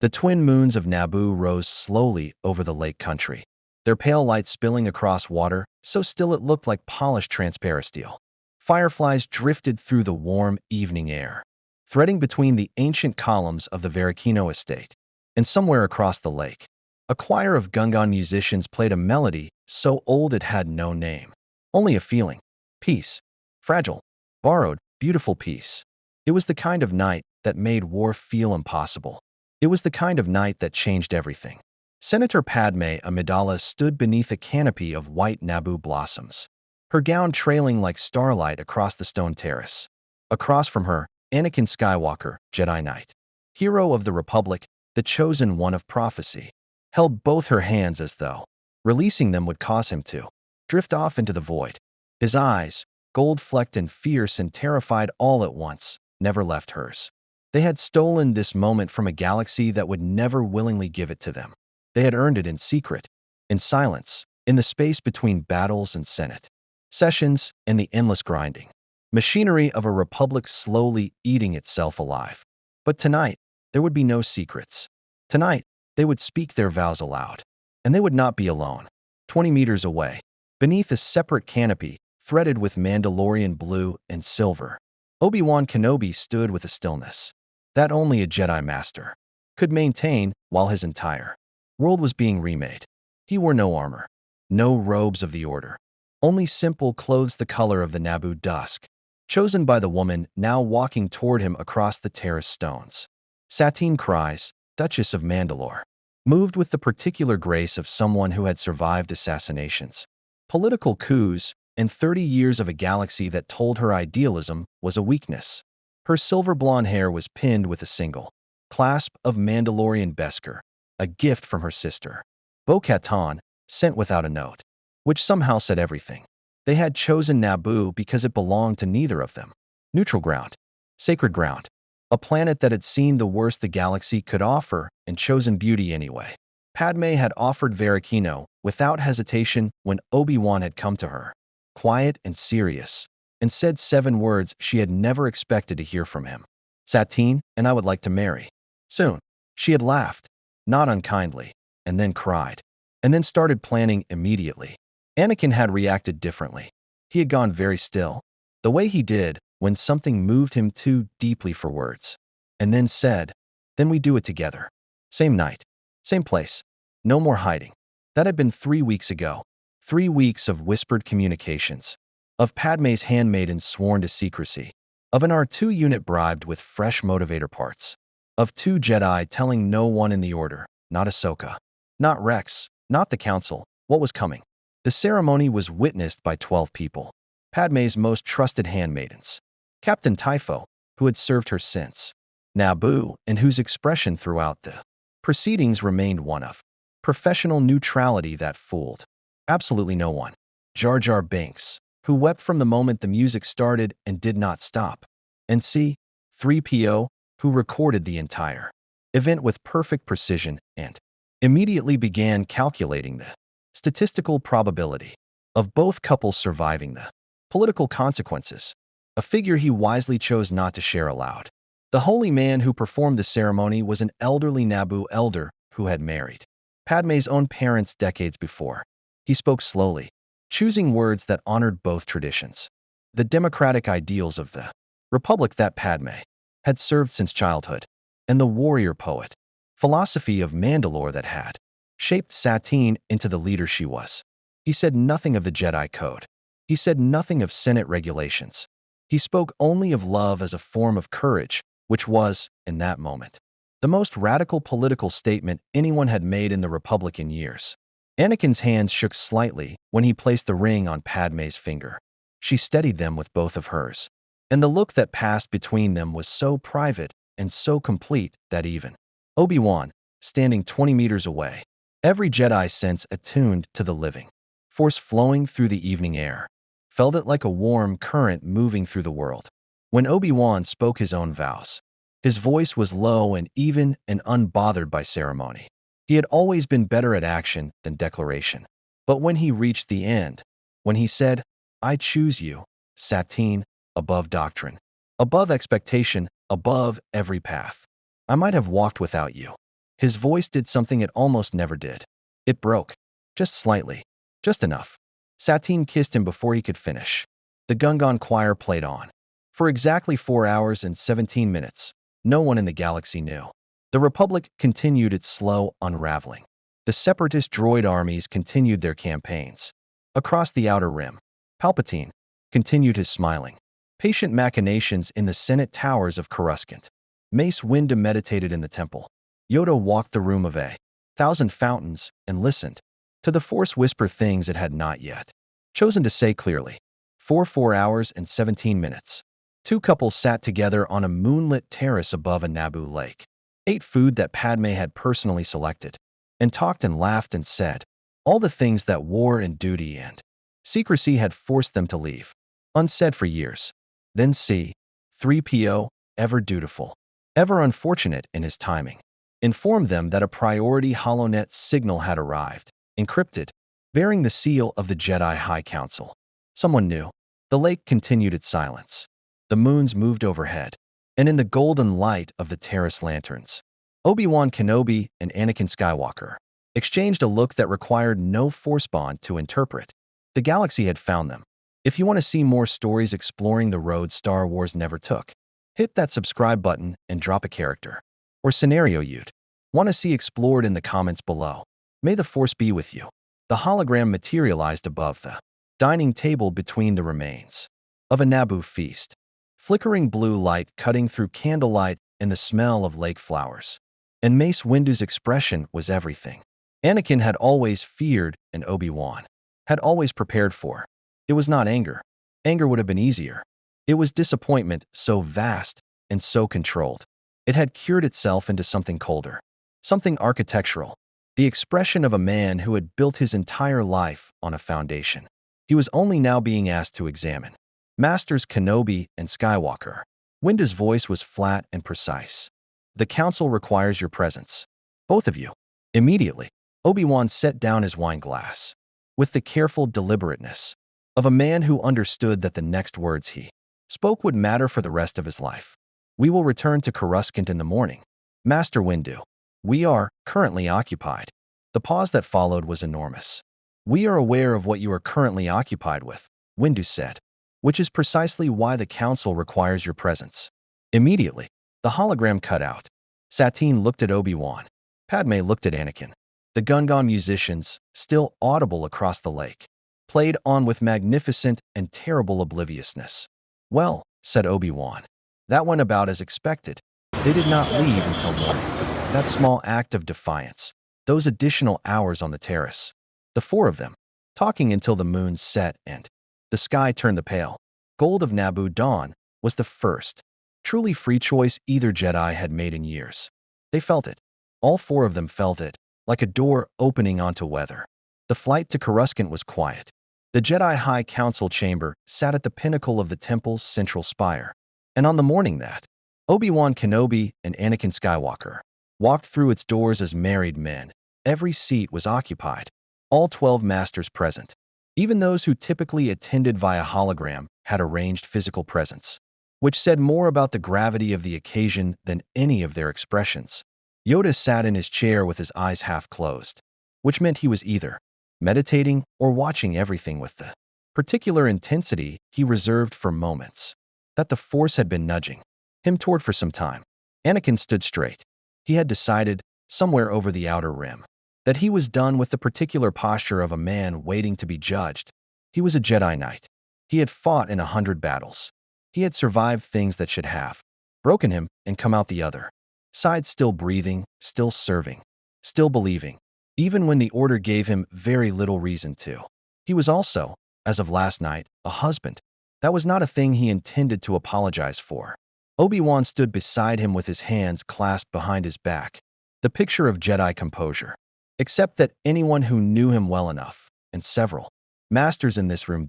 The twin moons of Naboo rose slowly over the lake country, their pale light spilling across water so still it looked like polished transparent steel. Fireflies drifted through the warm evening air, threading between the ancient columns of the Varakino estate. And somewhere across the lake, a choir of Gungan musicians played a melody so old it had no name, only a feeling. Peace. Fragile, borrowed, beautiful peace. It was the kind of night that made war feel impossible. It was the kind of night that changed everything. Senator Padme Amidala stood beneath a canopy of white naboo blossoms, her gown trailing like starlight across the stone terrace. Across from her, Anakin Skywalker, Jedi Knight, hero of the Republic, the chosen one of prophecy, held both her hands as though releasing them would cause him to drift off into the void. His eyes, gold-flecked and fierce and terrified all at once, never left hers. They had stolen this moment from a galaxy that would never willingly give it to them. They had earned it in secret, in silence, in the space between battles and Senate sessions and the endless grinding machinery of a republic slowly eating itself alive. But tonight, there would be no secrets. Tonight, they would speak their vows aloud. And they would not be alone. 20 meters away, beneath a separate canopy threaded with Mandalorian blue and silver, Obi-Wan Kenobi stood with a stillness that only a Jedi Master could maintain while his entire world was being remade. He wore no armor, no robes of the Order, only simple clothes the color of the Naboo dusk, chosen by the woman now walking toward him across the terrace stones. Satine Kryze, Duchess of Mandalore, moved with the particular grace of someone who had survived assassinations, political coups, and 30 years of a galaxy that told her idealism was a weakness. Her silver blonde hair was pinned with a single clasp of Mandalorian Beskar, a gift from her sister, Bo-Katan, sent without a note, which somehow said everything. They had chosen Naboo because it belonged to neither of them. Neutral ground, sacred ground, a planet that had seen the worst the galaxy could offer and chosen beauty anyway. Padme had offered Varakino without hesitation when Obi-Wan had come to her, quiet and serious, and said 7 words she had never expected to hear from him. Satine, and I would like to marry. Soon. She had laughed, not unkindly, and then cried, and then started planning immediately. Anakin had reacted differently. He had gone very still, the way he did when something moved him too deeply for words, and then said, "Then we do it together. Same night, same place, no more hiding." That had been 3 weeks ago. 3 weeks of whispered communications, of Padme's handmaidens sworn to secrecy, of an R2 unit bribed with fresh motivator parts, of 2 Jedi telling no one in the Order, not Ahsoka, not Rex, not the Council, what was coming. The ceremony was witnessed by 12 people, Padme's most trusted handmaidens, Captain Typho, who had served her since Naboo and whose expression throughout the proceedings remained one of professional neutrality that fooled absolutely no one. Jar Jar Binks, who wept from the moment the music started and did not stop. And C-3PO, who recorded the entire event with perfect precision and immediately began calculating the statistical probability of both couples surviving the political consequences, a figure he wisely chose not to share aloud. The holy man who performed the ceremony was an elderly Naboo elder who had married Padme's own parents decades before. He spoke slowly, choosing words that honored both traditions, the democratic ideals of the republic that Padme had served since childhood, and the warrior poet philosophy of Mandalore that had shaped Satine into the leader she was. He said nothing of the Jedi Code. He said nothing of Senate regulations. He spoke only of love as a form of courage, which was, in that moment, the most radical political statement anyone had made in the Republic in years. Anakin's hands shook slightly when he placed the ring on Padme's finger. She steadied them with both of hers, and the look that passed between them was so private and so complete that even Obi-Wan, standing 20 meters away, every Jedi sense attuned to the living force flowing through the evening air, felt it like a warm current moving through the world. When Obi-Wan spoke his own vows, his voice was low and even and unbothered by ceremony. He had always been better at action than declaration. But when he reached the end, when he said, "I choose you, Satine, above doctrine, above expectation, above every path I might have walked without you," His voice did something it almost never did. It broke. Just slightly. Just enough. Satine kissed him before he could finish. The Gungan choir played on. For exactly 4 hours and 17 minutes, no one in the galaxy knew. The Republic continued its slow unraveling. The separatist droid armies continued their campaigns. Across the Outer Rim, Palpatine continued his smiling, patient machinations in the Senate towers of Coruscant. Mace Windu meditated in the temple. Yoda walked the room of a thousand fountains and listened to the Force whisper things it had not yet chosen to say clearly. For 4 hours and 17 minutes, two couples sat together on a moonlit terrace above a Naboo lake, ate food that Padme had personally selected, and talked and laughed and said all the things that war and duty and secrecy had forced them to leave, unsaid for years. Then see, 3PO, ever dutiful, ever unfortunate in his timing, informed them that a priority HoloNet signal had arrived, encrypted, bearing the seal of the Jedi High Council. Someone knew. The lake continued its silence. The moons moved overhead, and in the golden light of the terrace lanterns, Obi-Wan Kenobi and Anakin Skywalker exchanged a look that required no force bond to interpret. The galaxy had found them. If you want to see more stories exploring the road Star Wars never took, hit that subscribe button and drop a character or scenario you'd want to see explored in the comments below. May the Force be with you. The hologram materialized above the dining table between the remains of a Naboo feast. Flickering blue light cutting through candlelight and the smell of lake flowers. And Mace Windu's expression was everything Anakin had always feared and Obi-Wan had always prepared for. It was not anger. Anger would have been easier. It was disappointment so vast and so controlled. It had cured itself into something colder, something architectural, the expression of a man who had built his entire life on a foundation he was only now being asked to examine. Masters Kenobi and Skywalker. Windu's voice was flat and precise. The Council requires your presence. Both of you. Immediately, Obi-Wan set down his wine glass with the careful deliberateness of a man who understood that the next words he spoke would matter for the rest of his life. We will return to Coruscant in the morning. Master Windu. We are currently occupied. The pause that followed was enormous. We are aware of what you are currently occupied with, Windu said, which is precisely why the Council requires your presence. Immediately, the hologram cut out. Satine looked at Obi-Wan. Padme looked at Anakin. The Gungan musicians, still audible across the lake, played on with magnificent and terrible obliviousness. Well, said Obi-Wan. That went about as expected. They did not leave until morning. That small act of defiance, those additional hours on the terrace. The four of them, talking until the moon set and the sky turned the pale gold of Naboo dawn, was the first truly free choice either Jedi had made in years. They felt it. All four of them felt it, like a door opening onto weather. The flight to Coruscant was quiet. The Jedi High Council chamber sat at the pinnacle of the temple's central spire. And on the morning that Obi-Wan Kenobi and Anakin Skywalker walked through its doors as married men, every seat was occupied. All 12 masters present, even those who typically attended via hologram, had arranged physical presence, which said more about the gravity of the occasion than any of their expressions. Yoda sat in his chair with his eyes half closed, which meant he was either meditating or watching everything with the particular intensity he reserved for moments that the Force had been nudging him toward for some time. Anakin stood straight. He had decided, somewhere over the Outer Rim, that he was done with the particular posture of a man waiting to be judged. He was a Jedi Knight. He had fought in 100 battles. He had survived things that should have broken him and come out the other side still breathing, still serving, still believing, even when the order gave him very little reason to. He was also, as of last night, a husband. That was not a thing he intended to apologize for. Obi-Wan stood beside him with his hands clasped behind his back, the picture of Jedi composure. Except that anyone who knew him well enough, and several masters in this room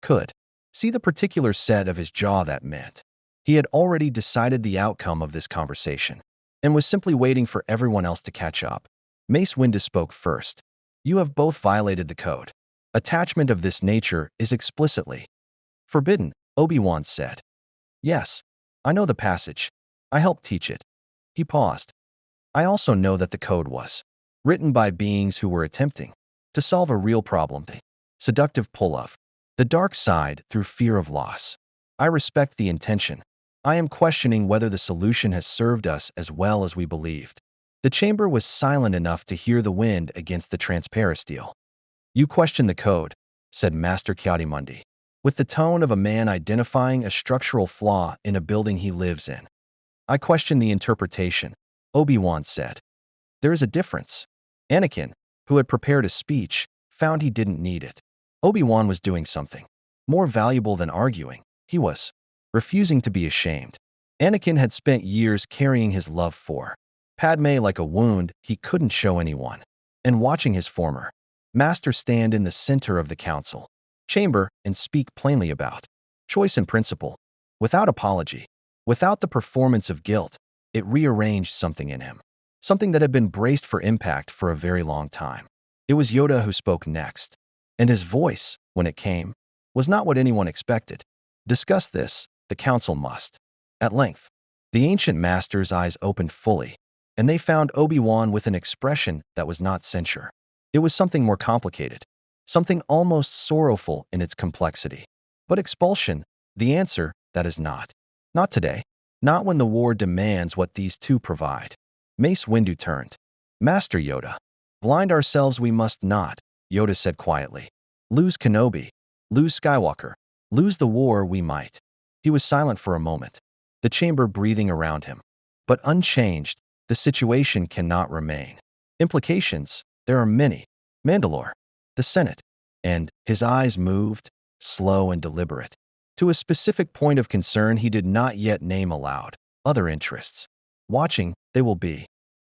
could see the particular set of his jaw that meant. He had already decided the outcome of this conversation, and was simply waiting for everyone else to catch up. Mace Windu spoke first. You have both violated the code. Attachment of this nature is explicitly forbidden, Obi-Wan said. Yes, I know the passage. I helped teach it. He paused. I also know that the code was written by beings who were attempting to solve a real problem, the seductive pull of the dark side through fear of loss. I respect the intention. I am questioning whether the solution has served us as well as we believed. The chamber was silent enough to hear the wind against the transparent steel. You question the code, said Master Kyadimundi, with the tone of a man identifying a structural flaw in a building he lives in. I question the interpretation, Obi-Wan said. There is a difference. Anakin, who had prepared a speech, found he didn't need it. Obi-Wan was doing something more valuable than arguing. He was refusing to be ashamed. Anakin had spent years carrying his love for Padme like a wound he couldn't show anyone, and watching his former master stand in the center of the council chamber and speak plainly about choice and principle, without apology, without the performance of guilt, it rearranged something in him, something that had been braced for impact for a very long time. It was Yoda who spoke next, and his voice, when it came, was not what anyone expected. Discuss this, the council must. At length, the ancient master's eyes opened fully, and they found Obi-Wan with an expression that was not censure. It was something more complicated, something almost sorrowful in its complexity. But expulsion, the answer, that is not. Not today. Not when the war demands what these two provide. Mace Windu turned. Master Yoda. Blind ourselves we must not, Yoda said quietly. Lose Kenobi. Lose Skywalker. Lose the war we might. He was silent for a moment, the chamber breathing around him. But unchanged, the situation cannot remain. Implications, there are many. Mandalore, the Senate, and his eyes moved, slow and deliberate, to a specific point of concern he did not yet name aloud. Other interests. Watching, they will be.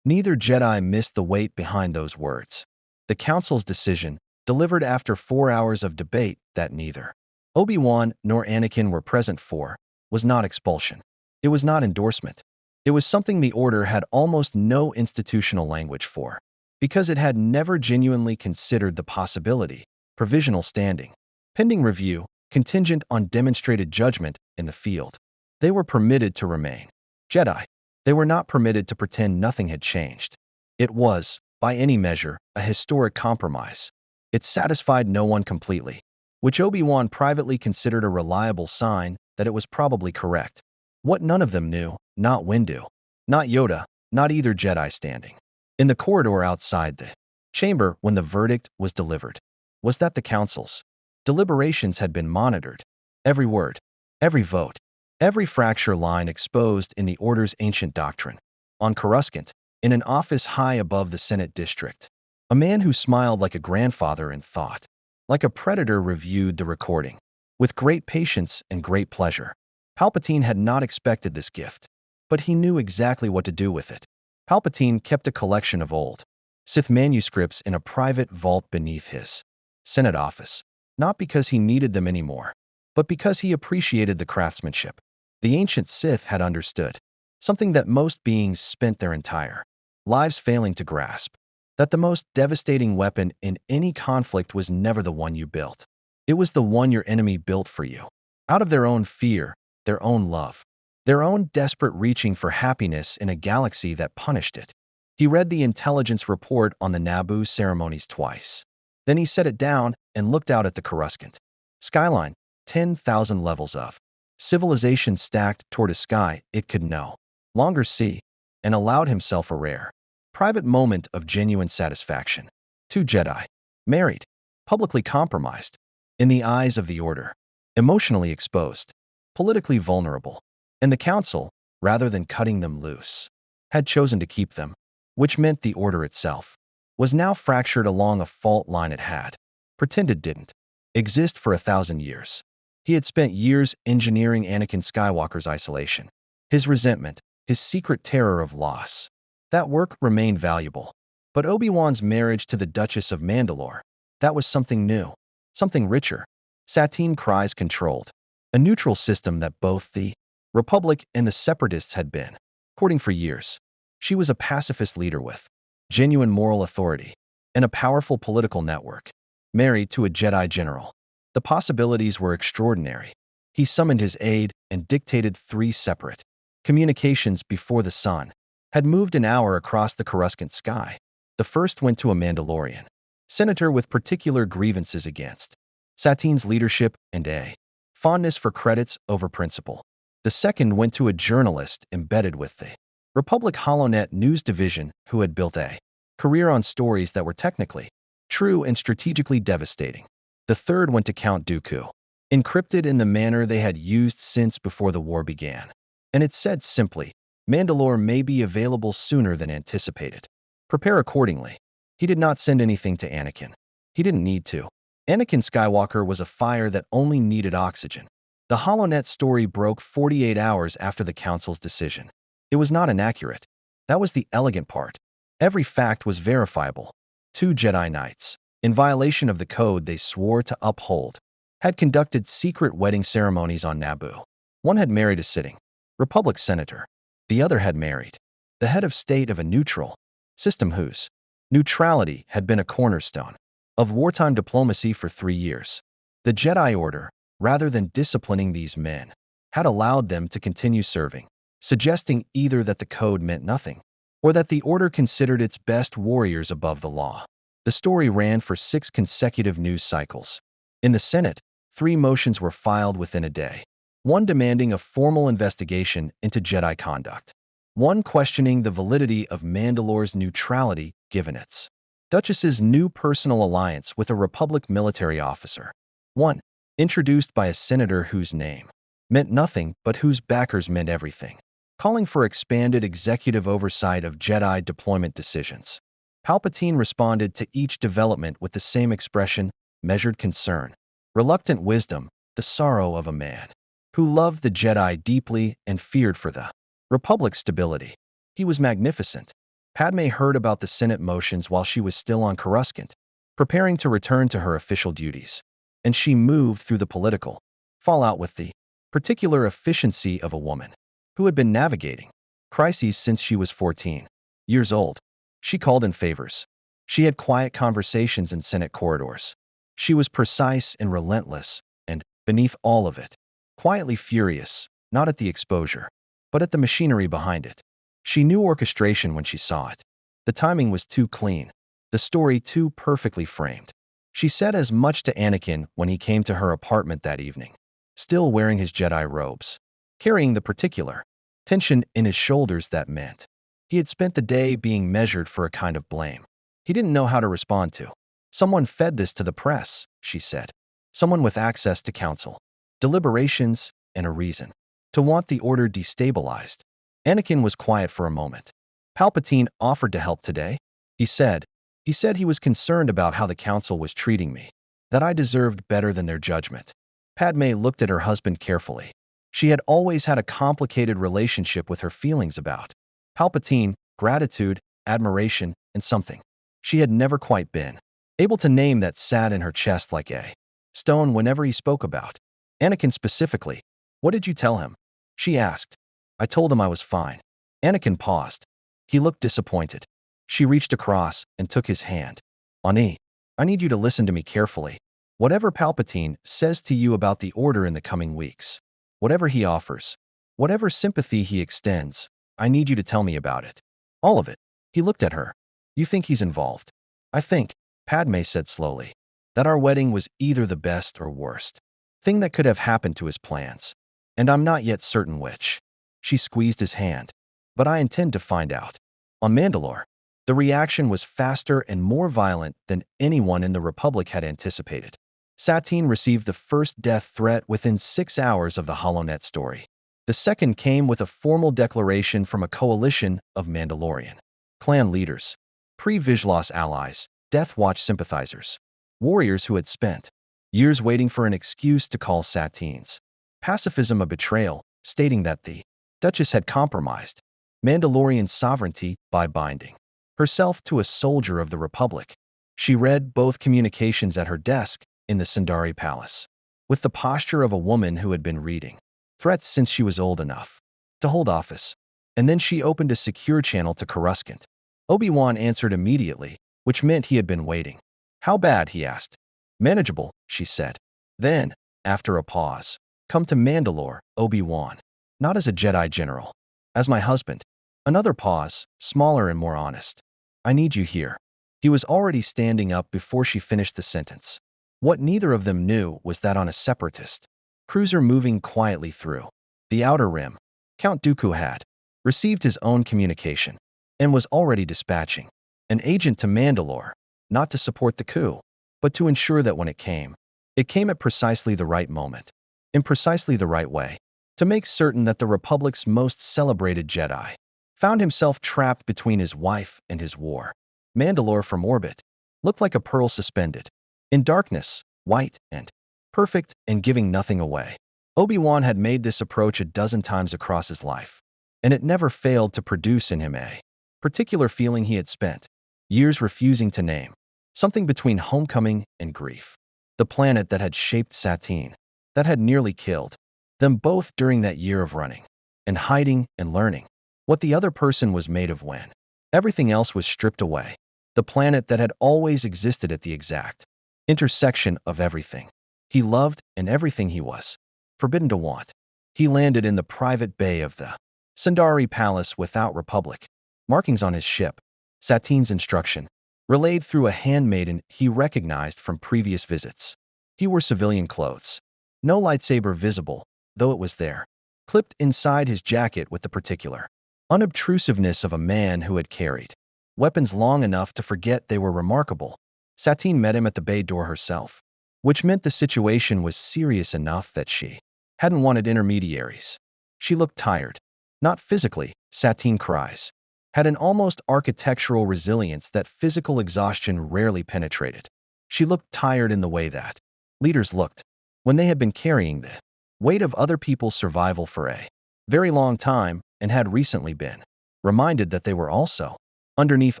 Neither Jedi missed the weight behind those words. The council's decision, delivered after 4 hours of debate, that neither Obi-Wan nor Anakin were present for, was not expulsion. It was not endorsement. It was something the Order had almost no institutional language for, because it had never genuinely considered the possibility, provisional standing, pending review, contingent on demonstrated judgment in the field. They were permitted to remain Jedi. They were not permitted to pretend nothing had changed. It was, by any measure, a historic compromise. It satisfied no one completely, which Obi-Wan privately considered a reliable sign that it was probably correct. What none of them knew, not Windu, not Yoda, not either Jedi standing in the corridor outside the chamber when the verdict was delivered, was that the council's deliberations had been monitored. Every word, every vote, every fracture line exposed in the Order's ancient doctrine. On Coruscant, in an office high above the Senate district, a man who smiled like a grandfather in thought, like a predator, reviewed the recording with great patience and great pleasure. Palpatine had not expected this gift, but he knew exactly what to do with it. Palpatine kept a collection of old Sith manuscripts in a private vault beneath his Senate office, not because he needed them anymore, but because he appreciated the craftsmanship. The ancient Sith had understood something that most beings spent their entire lives failing to grasp, that the most devastating weapon in any conflict was never the one you built. It was the one your enemy built for you, out of their own fear, their own love, their own desperate reaching for happiness in a galaxy that punished it. He read the intelligence report on the Naboo ceremonies twice. Then he set it down and looked out at the Coruscant skyline, 10,000 levels of civilization stacked toward a sky it could no longer see, and allowed himself a rare, private moment of genuine satisfaction. 2 Jedi, married, publicly compromised, in the eyes of the Order, emotionally exposed, politically vulnerable, and the Council, rather than cutting them loose, had chosen to keep them, which meant the Order itself was now fractured along a fault line it had pretended didn't exist for 1,000 years. He had spent years engineering Anakin Skywalker's isolation, his resentment, his secret terror of loss. That work remained valuable. But Obi-Wan's marriage to the Duchess of Mandalore, that was something new, something richer. Satine cries controlled, a neutral system that both the Republic and the Separatists had been courting for years. She was a pacifist leader with genuine moral authority and a powerful political network, married to a Jedi general. The possibilities were extraordinary. He summoned his aide and dictated 3 separate communications before the sun. had moved an hour across the Coruscant sky. The first went to a Mandalorian senator with particular grievances against Satine's leadership and a fondness for credits over principle. The second went to a journalist embedded with the Republic HoloNet news division who had built a career on stories that were technically true and strategically devastating. The third went to Count Dooku, encrypted in the manner they had used since before the war began. And it said simply, Mandalore may be available sooner than anticipated. Prepare accordingly. He did not send anything to Anakin. He didn't need to. Anakin Skywalker was a fire that only needed oxygen. The HoloNet story broke 48 hours after the Council's decision. It was not inaccurate. That was the elegant part. Every fact was verifiable. 2 Jedi Knights, in violation of the code they swore to uphold, had conducted secret wedding ceremonies on Naboo. One had married a sitting Republic senator. The other had married the head of state of a neutral system whose neutrality had been a cornerstone of wartime diplomacy for 3 years. The Jedi Order, rather than disciplining these men, had allowed them to continue serving, suggesting either that the code meant nothing or that the Order considered its best warriors above the law. The story ran for 6 consecutive news cycles. In the Senate, 3 motions were filed within a day, one demanding a formal investigation into Jedi conduct, one questioning the validity of Mandalore's neutrality given its Duchess's new personal alliance with a Republic military officer, one introduced by a senator whose name meant nothing but whose backers meant everything, calling for expanded executive oversight of Jedi deployment decisions. Palpatine responded to each development with the same expression, measured concern, reluctant wisdom, the sorrow of a man who loved the Jedi deeply and feared for the Republic's stability. He was magnificent. Padme heard about the Senate motions while she was still on Coruscant, preparing to return to her official duties, and she moved through the political fallout with the particular efficiency of a woman who had been navigating crises since she was 14 years old. She called in favors. She had quiet conversations in Senate corridors. She was precise and relentless, and, beneath all of it, quietly furious, not at the exposure, but at the machinery behind it. She knew orchestration when she saw it. The timing was too clean, the story too perfectly framed. She said as much to Anakin when he came to her apartment that evening, still wearing his Jedi robes, carrying the particular tension in his shoulders that meant he had spent the day being measured for a kind of blame he didn't know how to respond to. Someone fed this to the press, she said. Someone with access to counsel, deliberations, and a reason to want the Order destabilized. Anakin was quiet for a moment. Palpatine offered to help today, he said. He said he was concerned about how the council was treating me, that I deserved better than their judgment. Padme looked at her husband carefully. She had always had a complicated relationship with her feelings about Palpatine, gratitude, admiration, and something she had never quite been able to name that sat in her chest like a stone whenever he spoke about Anakin specifically. What did you tell him? She asked. I told him I was fine. Anakin paused. He looked disappointed. She reached across and took his hand. Ani, I need you to listen to me carefully. Whatever Palpatine says to you about the Order in the coming weeks, whatever he offers, whatever sympathy he extends, I need you to tell me about it. All of it. He looked at her. You think he's involved? I think, Padme said slowly, that our wedding was either the best or worst thing that could have happened to his plans. And I'm not yet certain which. She squeezed his hand. But I intend to find out. On Mandalore, the reaction was faster and more violent than anyone in the Republic had anticipated. Satine received the first death threat within 6 hours of the HoloNet story. The second came with a formal declaration from a coalition of Mandalorian clan leaders, pre-Vizslas allies, Death Watch sympathizers, warriors who had spent years waiting for an excuse to call Satine's pacifism a betrayal, stating that the Duchess had compromised Mandalorian sovereignty by binding herself to a soldier of the Republic. She read both communications at her desk in the Sundari Palace, with the posture of a woman who had been reading threats since she was old enough to hold office. And then she opened a secure channel to Coruscant. Obi-Wan answered immediately, which meant he had been waiting. How bad? He asked. Manageable, she said. Then, after a pause, come to Mandalore, Obi-Wan. Not as a Jedi general. As my husband. Another pause, smaller and more honest. I need you here. He was already standing up before she finished the sentence. What neither of them knew was that on a separatist cruiser moving quietly through the outer rim, Count Dooku had received his own communication and was already dispatching an agent to Mandalore, not to support the coup, but to ensure that when it came at precisely the right moment, in precisely the right way, to make certain that the Republic's most celebrated Jedi found himself trapped between his wife and his war. Mandalore from orbit looked like a pearl suspended in darkness, white and perfect and giving nothing away. Obi-Wan had made this approach a dozen times across his life, and it never failed to produce in him a particular feeling he had spent years refusing to name, something between homecoming and grief. The planet that had shaped Satine, that had nearly killed them both during that year of running and hiding and learning what the other person was made of when everything else was stripped away. The planet that had always existed at the exact intersection of everything he loved and everything he was forbidden to want. He landed in the private bay of the Sundari Palace without Republic markings on his ship, Satine's instruction, relayed through a handmaiden he recognized from previous visits. He wore civilian clothes. No lightsaber visible, though it was there, clipped inside his jacket with the particular unobtrusiveness of a man who had carried weapons long enough to forget they were remarkable. Satine met him at the bay door herself, which meant the situation was serious enough that she hadn't wanted intermediaries. She looked tired. Not physically, Satine cries, had an almost architectural resilience that physical exhaustion rarely penetrated. She looked tired in the way that leaders looked when they had been carrying the weight of other people's survival for a very long time and had recently been reminded that they were also, underneath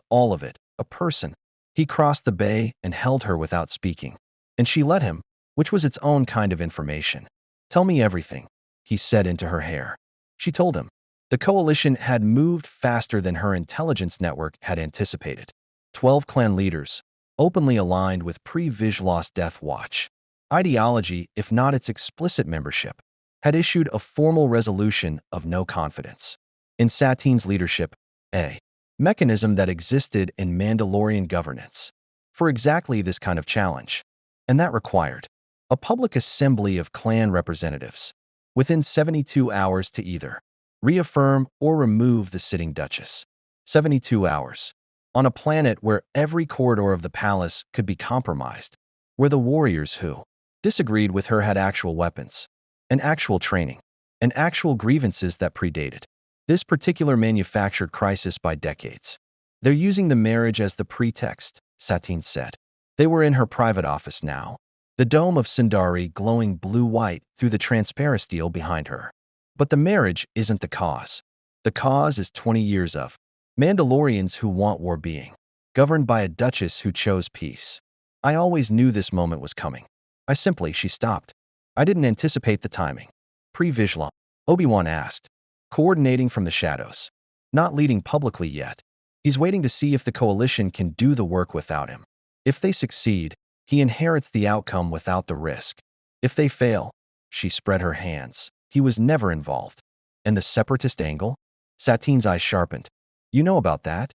all of it, a person. He crossed the bay and held her without speaking, and she let him, which was its own kind of information. Tell me everything, he said into her hair. She told him. The coalition had moved faster than her intelligence network had anticipated. 12 clan leaders, openly aligned with pre-Vizslas Death Watch ideology, if not its explicit membership, had issued a formal resolution of no confidence in Satine's leadership, a mechanism that existed in Mandalorian governance for exactly this kind of challenge, and that required a public assembly of clan representatives within 72 hours to either reaffirm or remove the sitting duchess. 72 hours. On a planet where every corridor of the palace could be compromised, where the warriors who disagreed with her had actual weapons, and actual training, and actual grievances that predated this particular manufactured crisis by decades. They're using the marriage as the pretext, Satine said. They were in her private office now, the dome of Sundari glowing blue-white through the transparent steel behind her. But the marriage isn't the cause. The cause is 20 years of Mandalorians who want war being governed by a duchess who chose peace. I always knew this moment was coming. She stopped. I didn't anticipate the timing. Pre-Vizsla, Obi-Wan asked, coordinating from the shadows, not leading publicly yet. He's waiting to see if the coalition can do the work without him. If they succeed, he inherits the outcome without the risk. If they fail, she spread her hands. He was never involved. And the separatist angle? Satine's eyes sharpened. You know about that?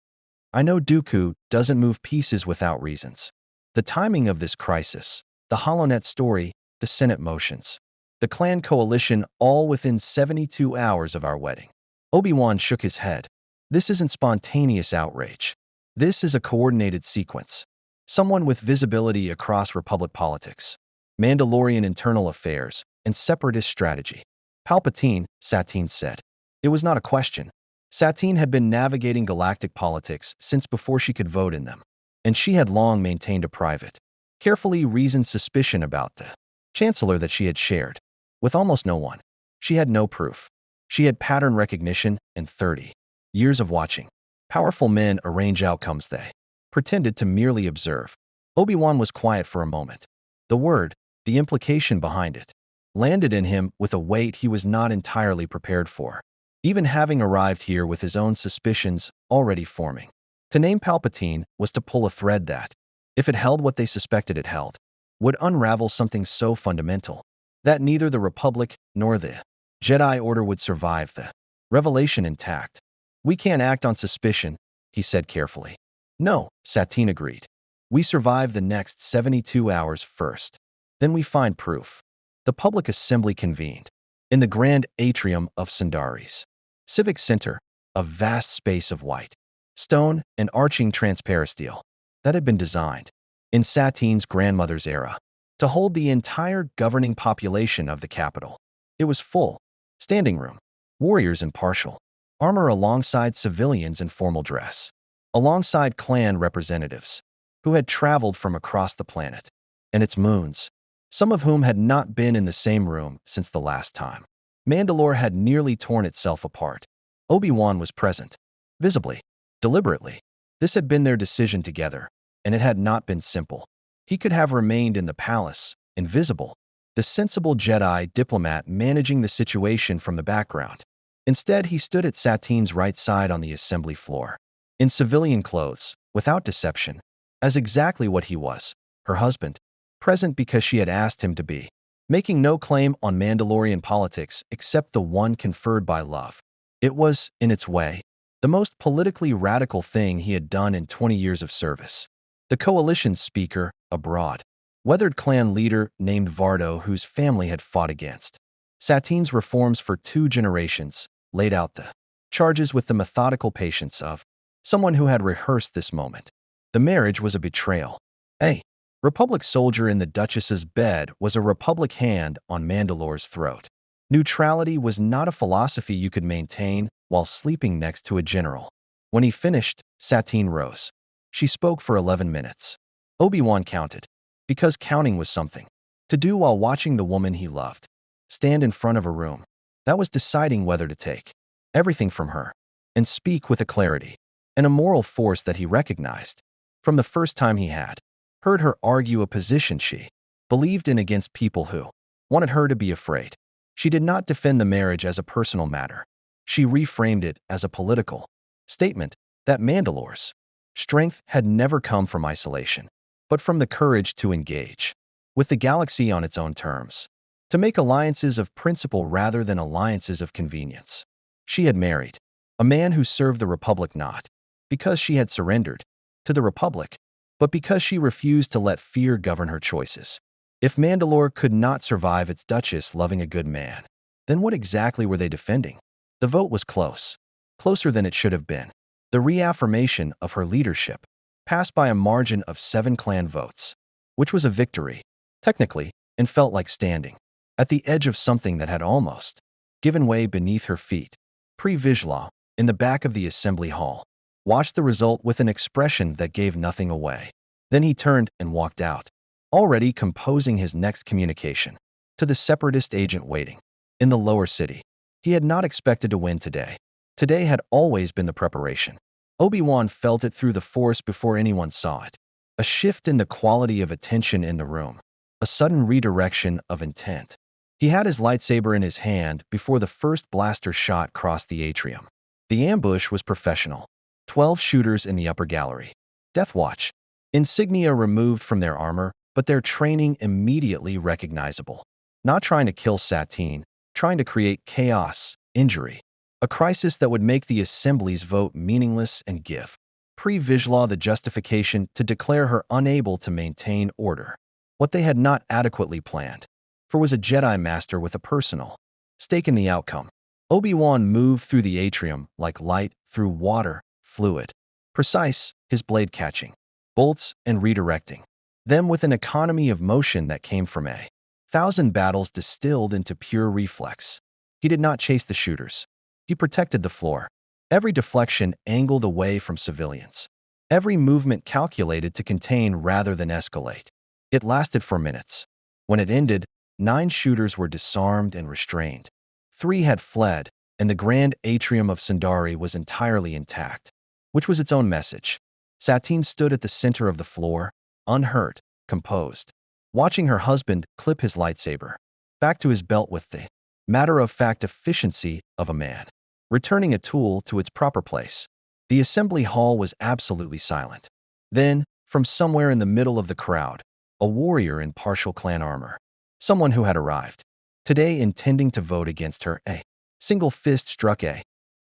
I know Dooku doesn't move pieces without reasons. The timing of this crisis, the HoloNet story, the Senate motions, the clan coalition all within 72 hours of our wedding. Obi-Wan shook his head. This isn't spontaneous outrage. This is a coordinated sequence. Someone with visibility across Republic politics, Mandalorian internal affairs, and separatist strategy. Palpatine, Satine said. It was not a question. Satine had been navigating galactic politics since before she could vote in them, and she had long maintained a private, carefully reasoned suspicion about the chancellor that she had shared with almost no one. She had no proof. She had pattern recognition and 30 years of watching powerful men arrange outcomes they pretended to merely observe. Obi-Wan was quiet for a moment. The word, the implication behind it, landed in him with a weight he was not entirely prepared for, even having arrived here with his own suspicions already forming. To name Palpatine was to pull a thread that, if it held what they suspected it held, would unravel something so fundamental that neither the Republic nor the Jedi Order would survive the revelation intact. We can't act on suspicion, he said carefully. No, Satine agreed. We survive the next 72 hours first. Then we find proof. The public assembly convened in the grand atrium of Sundari's civic center, a vast space of white stone and arching transparent steel that had been designed in Satine's grandmother's era to hold the entire governing population of the capital. It was full, standing room, warriors in partial armor alongside civilians in formal dress, alongside clan representatives who had traveled from across the planet and its moons, some of whom had not been in the same room since the last time Mandalore had nearly torn itself apart. Obi-Wan was present, visibly, deliberately. This had been their decision together, and it had not been simple. He could have remained in the palace, invisible, the sensible Jedi diplomat managing the situation from the background. Instead, he stood at Satine's right side on the assembly floor, in civilian clothes, without deception, as exactly what he was, her husband, present because she had asked him to be, making no claim on Mandalorian politics except the one conferred by love. It was, in its way, the most politically radical thing he had done in 20 years of service. The coalition's speaker, a broad, weathered clan leader named Vardo whose family had fought against Satine's reforms for 2 generations, laid out the charges with the methodical patience of someone who had rehearsed this moment. The marriage was a betrayal. A Republic soldier in the Duchess's bed was a Republic hand on Mandalore's throat. Neutrality was not a philosophy you could maintain while sleeping next to a general. When he finished, Satine rose. She spoke for 11 minutes. Obi-Wan counted, because counting was something to do while watching the woman he loved stand in front of a room. That was deciding whether to take everything from her and speak with a clarity and a moral force that he recognized from the first time he had heard her argue a position she believed in against people who wanted her to be afraid. She did not defend the marriage as a personal matter. She reframed it as a political statement that Mandalore's strength had never come from isolation, but from the courage to engage with the galaxy on its own terms, to make alliances of principle rather than alliances of convenience. She had married a man who served the Republic not because she had surrendered to the Republic, but because she refused to let fear govern her choices. If Mandalore could not survive its Duchess loving a good man, then what exactly were they defending? The vote was close, closer than it should have been. The reaffirmation of her leadership passed by a margin of 7 clan votes, which was a victory, technically, and felt like standing at the edge of something that had almost given way beneath her feet. Pre-Vizsla, in the back of the assembly hall, watched the result with an expression that gave nothing away. Then he turned and walked out, already composing his next communication to the separatist agent waiting in the lower city. He had not expected to win today. Today had always been the preparation. Obi-Wan felt it through the Force before anyone saw it. A shift in the quality of attention in the room. A sudden redirection of intent. He had his lightsaber in his hand before the first blaster shot crossed the atrium. The ambush was professional. 12 shooters in the upper gallery. Death Watch. Insignia removed from their armor, but their training immediately recognizable. Not trying to kill Satine, trying to create chaos, injury. A crisis that would make the Assembly's vote meaningless and give Pre-Vizsla the justification to declare her unable to maintain order. What they had not adequately planned for was a Jedi Master with a personal stake in the outcome. Obi-Wan moved through the atrium like light through water, fluid, precise, his blade catching bolts and redirecting them with an economy of motion that came from 1,000 battles distilled into pure reflex. He did not chase the shooters. He protected the floor. Every deflection angled away from civilians. Every movement calculated to contain rather than escalate. It lasted for minutes. When it ended, 9 shooters were disarmed and restrained. 3 had fled, and the grand atrium of Sundari was entirely intact, which was its own message. Satine stood at the center of the floor, unhurt, composed, watching her husband clip his lightsaber back to his belt with the matter-of-fact efficiency of a man returning a tool to its proper place. The assembly hall was absolutely silent. Then, from somewhere in the middle of the crowd, a warrior in partial clan armor, someone who had arrived today intending to vote against her, a single fist struck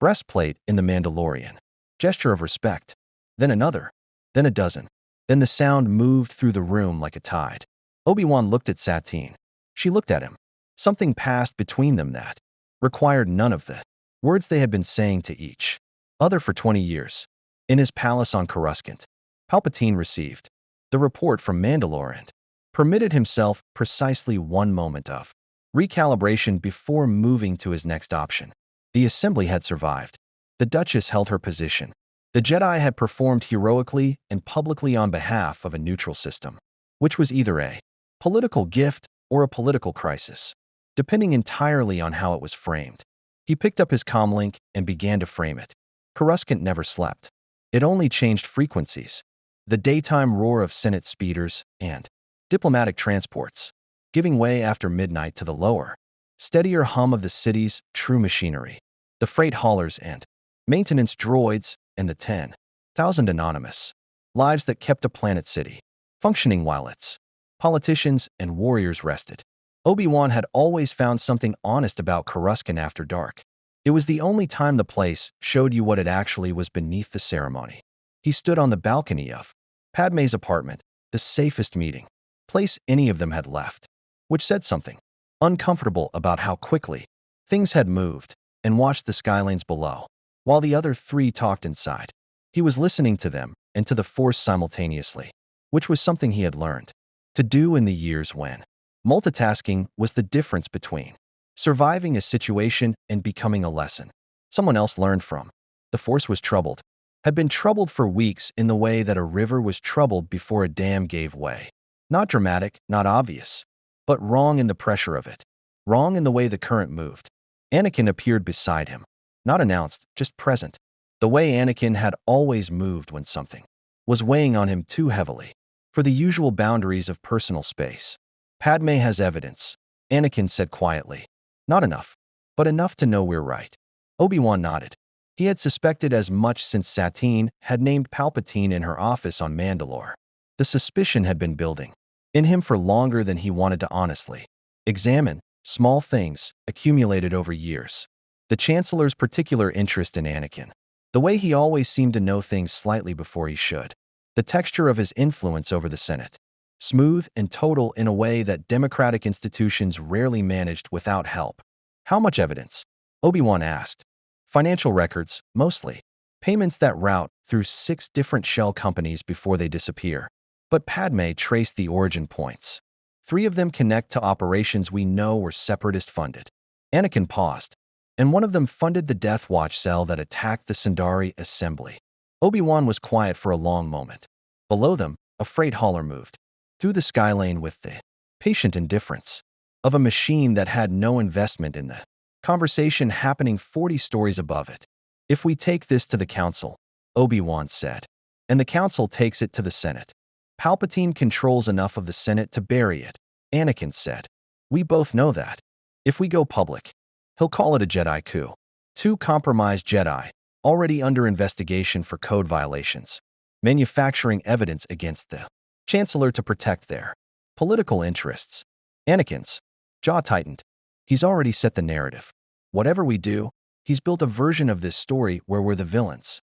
breastplate in the Mandalorian. Gesture of respect. Then another. Then a dozen. Then the sound moved through the room like a tide. Obi-Wan looked at Satine. She looked at him. Something passed between them that required none of the words they had been saying to each other for 20 years. In his palace on Coruscant, Palpatine received the report from Mandalore and permitted himself precisely one moment of recalibration before moving to his next option. The assembly had survived. The Duchess held her position. The Jedi had performed heroically and publicly on behalf of a neutral system, which was either a political gift or a political crisis, depending entirely on how it was framed. He picked up his comlink and began to frame it. Coruscant never slept. It only changed frequencies. The daytime roar of Senate speeders and diplomatic transports, giving way after midnight to the lower, steadier hum of the city's true machinery, the freight haulers and maintenance droids and the 10,000 anonymous lives that kept a planet city functioning while its politicians and warriors rested. Obi-Wan had always found something honest about Coruscant after dark. It was the only time the place showed you what it actually was beneath the ceremony. He stood on the balcony of Padme's apartment, the safest meeting place any of them had left, which said something uncomfortable about how quickly things had moved, and watched the skylanes below, while the other three talked inside. He was listening to them and to the Force simultaneously, which was something he had learned to do in the years when multitasking was the difference between surviving a situation and becoming a lesson someone else learned from. The Force was troubled, had been troubled for weeks in the way that a river was troubled before a dam gave way. Not dramatic, not obvious, but wrong in the pressure of it, wrong in the way the current moved. Anakin appeared beside him, not announced, just present, the way Anakin had always moved when something was weighing on him too heavily for the usual boundaries of personal space. Padme has evidence, Anakin said quietly. Not enough, but enough to know we're right. Obi-Wan nodded. He had suspected as much since Satine had named Palpatine in her office on Mandalore. The suspicion had been building in him for longer than he wanted to honestly examine. Small things accumulated over years. The Chancellor's particular interest in Anakin, the way he always seemed to know things slightly before he should, the texture of his influence over the Senate, smooth and total in a way that democratic institutions rarely managed without help. How much evidence? Obi-Wan asked. Financial records, mostly. Payments that route through 6 different shell companies before they disappear. But Padme traced the origin points. 3 of them connect to operations we know were separatist funded. Anakin paused, and one of them funded the Death Watch cell that attacked the Sundari assembly. Obi-Wan was quiet for a long moment. Below them, a freight hauler moved through the skylane with the patient indifference of a machine that had no investment in the conversation happening 40 stories above it. If we take this to the Council, Obi-Wan said, and the Council takes it to the Senate, Palpatine controls enough of the Senate to bury it, Anakin said. We both know that. If we go public, he'll call it a Jedi coup. 2 compromised Jedi, already under investigation for code violations, manufacturing evidence against the Chancellor to protect their political interests. Anakin's jaw tightened. He's already set the narrative. Whatever we do, he's built a version of this story where we're the villains.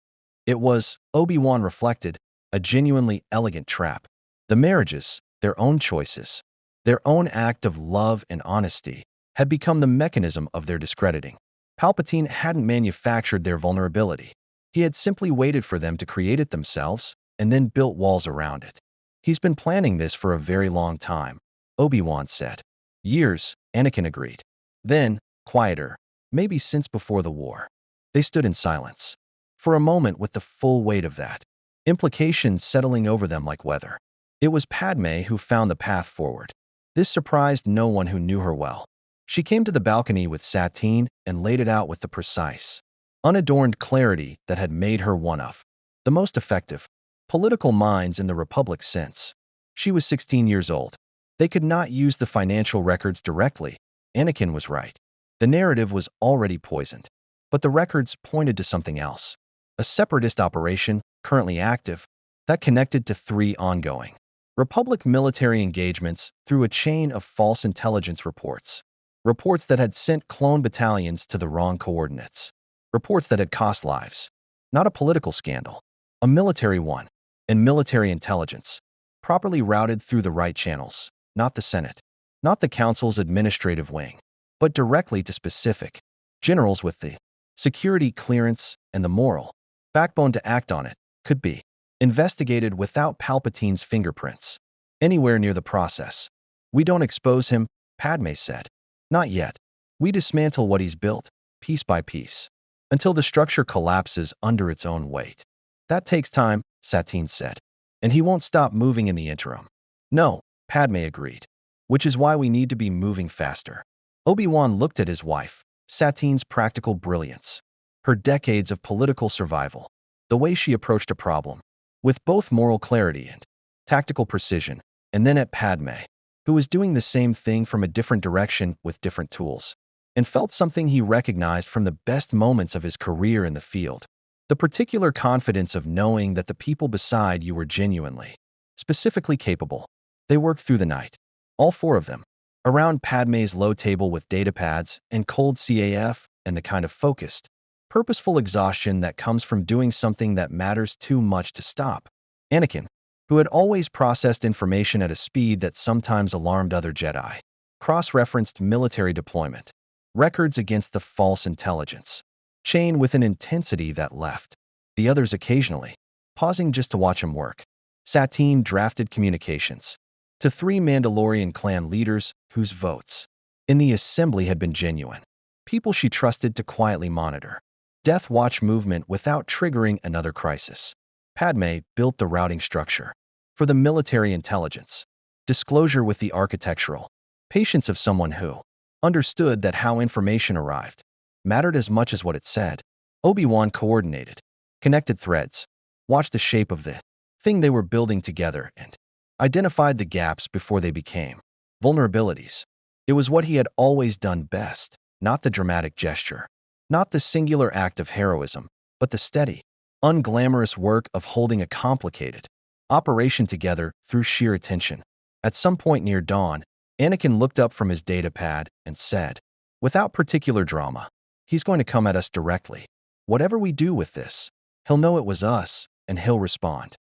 It was, Obi-Wan reflected, a genuinely elegant trap. The marriages, their own choices, their own act of love and honesty, had become the mechanism of their discrediting. Palpatine hadn't manufactured their vulnerability. He had simply waited for them to create it themselves and then built walls around it. He's been planning this for a very long time, Obi-Wan said. Years, Anakin agreed. Then, quieter, maybe since before the war. They stood in silence. For a moment with the full weight of that implications settling over them like weather. It was Padme who found the path forward. This surprised no one who knew her well. She came to the balcony with Satine and laid it out with the precise, unadorned clarity that had made her one of the most effective political minds in the Republic since. She was 16 years old. They could not use the financial records directly. Anakin was right. The narrative was already poisoned. But the records pointed to something else. A separatist operation, currently active, that connected to 3 ongoing Republic military engagements through a chain of false intelligence reports. Reports that had sent clone battalions to the wrong coordinates. reports that had cost lives. Not a political scandal, a military one, and military intelligence, properly routed through the right channels, not the Senate, not the Council's administrative wing, but directly to specific generals with the security clearance and the moral backbone to act on it, could be investigated without Palpatine's fingerprints anywhere near the process. We don't expose him, Padme said. Not yet. We dismantle what he's built, piece by piece, until the structure collapses under its own weight. That takes time, Satine said, and he won't stop moving in the interim. No, Padme agreed, which is why we need to be moving faster. Obi-Wan looked at his wife, Satine's practical brilliance, her decades of political survival, the way she approached a problem, with both moral clarity and tactical precision, and then at Padme, who was doing the same thing from a different direction with different tools, and felt something he recognized from the best moments of his career in the field. The particular confidence of knowing that the people beside you were genuinely, specifically capable. They worked through the night, all four of them, around Padme's low table with datapads and cold CAF and the kind of focused, purposeful exhaustion that comes from doing something that matters too much to stop. Anakin, who had always processed information at a speed that sometimes alarmed other Jedi, cross-referenced military deployment, records against the false intelligence chain with an intensity that left the others occasionally pausing just to watch him work. Satine drafted communications to 3 Mandalorian clan leaders whose votes in the assembly had been genuine, people she trusted to quietly monitor Death Watch movement without triggering another crisis. Padme built the routing structure for the military intelligence, disclosure with the architectural patience of someone who understood that how information arrived mattered as much as what it said. Obi-Wan coordinated, connected threads, watched the shape of the thing they were building together, and identified the gaps before they became vulnerabilities. It was what he had always done best, not the dramatic gesture, not the singular act of heroism, but the steady, unglamorous work of holding a complicated operation together through sheer attention. At some point near dawn, Anakin looked up from his datapad and said, without particular drama, he's going to come at us directly. Whatever we do with this, he'll know it was us, and he'll respond.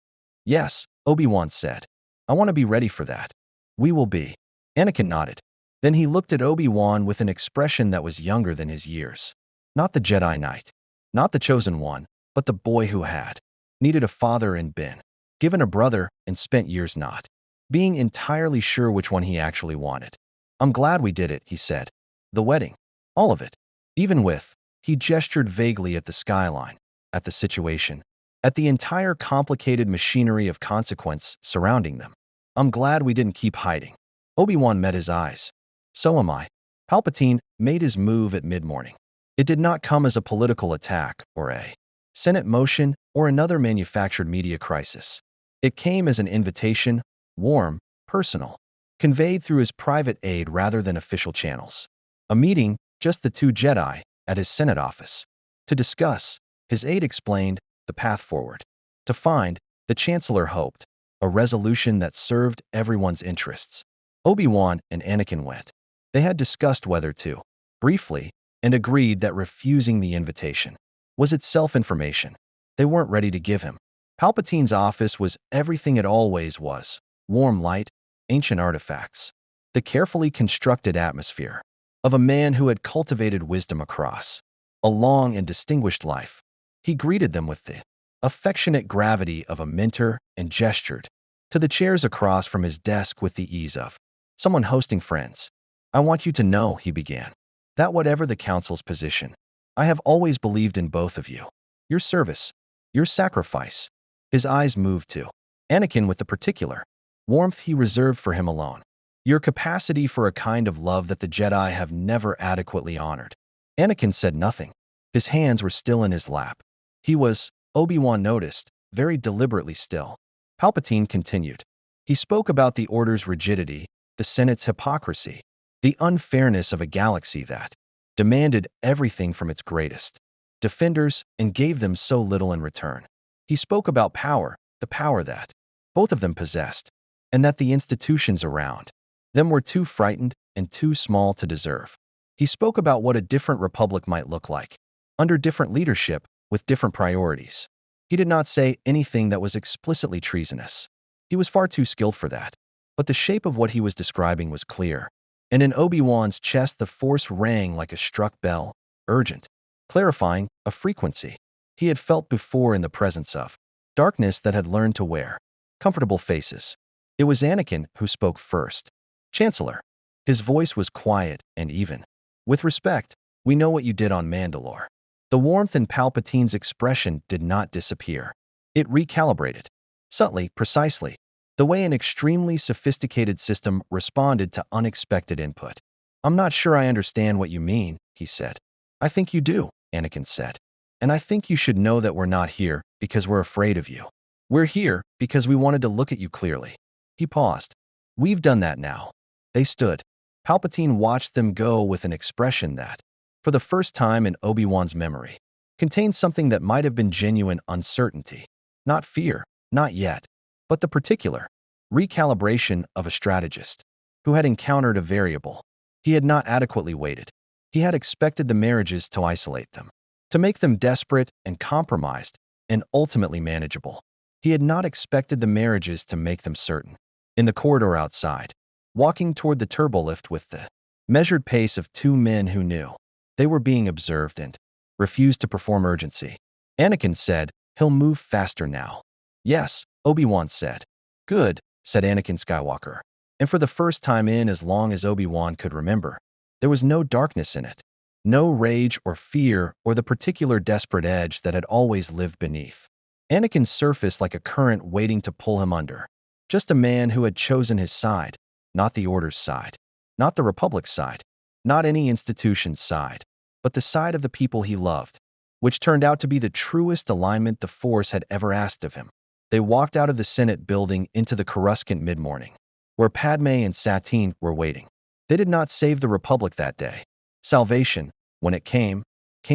Yes, Obi-Wan said. I want to be ready for that. We will be. Anakin nodded. Then he looked at Obi-Wan with an expression that was younger than his years. Not the Jedi Knight, not the chosen one, but the boy who had needed a father and been given a brother and spent years not being entirely sure which one he actually wanted. I'm glad we did it, he said. The wedding. All of it. Even with, he gestured vaguely at the skyline, at the situation, at the entire complicated machinery of consequence surrounding them. I'm glad we didn't keep hiding. Obi-Wan met his eyes. So am I. Palpatine made his move at mid-morning. It did not come as a political attack or a Senate motion or another manufactured media crisis. It came as an invitation, warm, personal, conveyed through his private aide rather than official channels. A meeting, just the 2 Jedi, at his Senate office. To discuss, his aide explained, the path forward. To find, the Chancellor hoped, a resolution that served everyone's interests. Obi-Wan and Anakin went. They had discussed whether to, briefly, and agreed that refusing the invitation was itself information they weren't ready to give him. Palpatine's office was everything it always was: warm light, ancient artifacts, the carefully constructed atmosphere of a man who had cultivated wisdom across a long and distinguished life. He greeted them with the affectionate gravity of a mentor and gestured to the chairs across from his desk with the ease of someone hosting friends. I want you to know, he began, that whatever the Council's position, I have always believed in both of you. Your service, your sacrifice. His eyes moved to Anakin with the particular warmth he reserved for him alone. Your capacity for a kind of love that the Jedi have never adequately honored. Anakin said nothing. His hands were still in his lap. He was, Obi-Wan noticed, very deliberately still. Palpatine continued. He spoke about the Order's rigidity, the Senate's hypocrisy, the unfairness of a galaxy that demanded everything from its greatest defenders and gave them so little in return. He spoke about power, the power that both of them possessed, and that the institutions around them were too frightened and too small to deserve. He spoke about what a different republic might look like. under different leadership, with different priorities. He did not say anything that was explicitly treasonous. He was far too skilled for that. But the shape of what he was describing was clear. And in Obi-Wan's chest the force rang like a struck bell, urgent, clarifying, a frequency he had felt before in the presence of darkness that had learned to wear comfortable faces. It was Anakin who spoke first. Chancellor. His voice was quiet and even. With respect, we know what you did on Mandalore. The warmth in Palpatine's expression did not disappear. It recalibrated. Subtly, precisely. The way an extremely sophisticated system responded to unexpected input. I'm not sure I understand what you mean, he said. I think you do, Anakin said. And I think you should know that we're not here because we're afraid of you. We're here because we wanted to look at you clearly. He paused. We've done that now. They stood. Palpatine watched them go with an expression that, for the first time in Obi-Wan's memory, contained something that might have been genuine uncertainty. Not fear, not yet, but the particular recalibration of a strategist who had encountered a variable. He had not adequately waited. He had expected the marriages to isolate them, to make them desperate and compromised and ultimately manageable. He had not expected the marriages to make them certain. In the corridor outside, walking toward the turbolift with the measured pace of two men who knew they were being observed and refused to perform urgency, Anakin said, "He'll move faster now." "Yes," Obi-Wan said. "Good," said Anakin Skywalker. And for the first time in as long as Obi-Wan could remember, there was no darkness in it, no rage or fear or the particular desperate edge that had always lived beneath. Anakin surfaced like a current waiting to pull him under. Just a man who had chosen his side, not the Order's side, not the Republic's side, not any institution's side, but the side of the people he loved, which turned out to be the truest alignment the Force had ever asked of him. They walked out of the Senate building into the Coruscant mid-morning, where Padme and Satine were waiting. They did not save the Republic that day. Salvation, when it came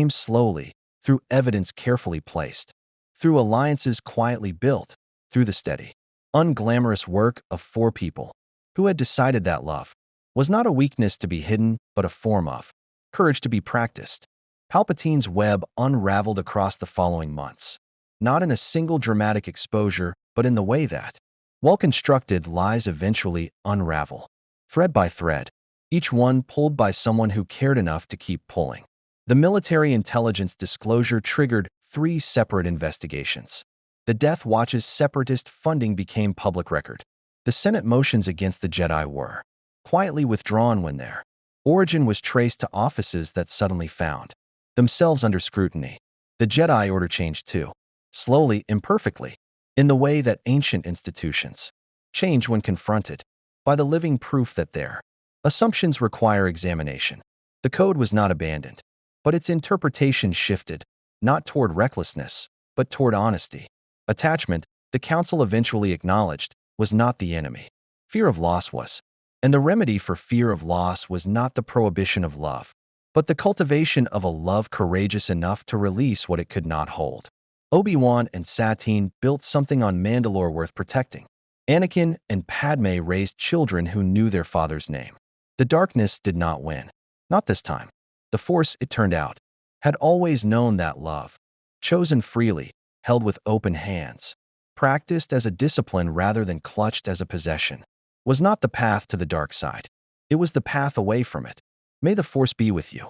slowly, through evidence carefully placed, through alliances quietly built, through the steady, unglamorous work of four people who had decided that love was not a weakness to be hidden, but a form of courage to be practiced. Palpatine's web unraveled across the following months, not in a single dramatic exposure, but in the way that well-constructed lies eventually unravel, thread by thread, each one pulled by someone who cared enough to keep pulling. The military intelligence disclosure triggered 3 separate investigations. The Death Watch's separatist funding became public record. The Senate motions against the Jedi were quietly withdrawn when their origin was traced to offices that suddenly found themselves under scrutiny. The Jedi Order changed too, slowly, imperfectly, in the way that ancient institutions change when confronted by the living proof that their assumptions require examination. The code was not abandoned, but its interpretation shifted, not toward recklessness, but toward honesty. Attachment, the Council eventually acknowledged, was not the enemy. Fear of loss was. And the remedy for fear of loss was not the prohibition of love, but the cultivation of a love courageous enough to release what it could not hold. Obi-Wan and Satine built something on Mandalore worth protecting. Anakin and Padme raised children who knew their father's name. The darkness did not win. Not this time. The Force, it turned out, had always known that love, chosen freely, held with open hands, practiced as a discipline rather than clutched as a possession, was not the path to the dark side. It was the path away from it. May the Force be with you.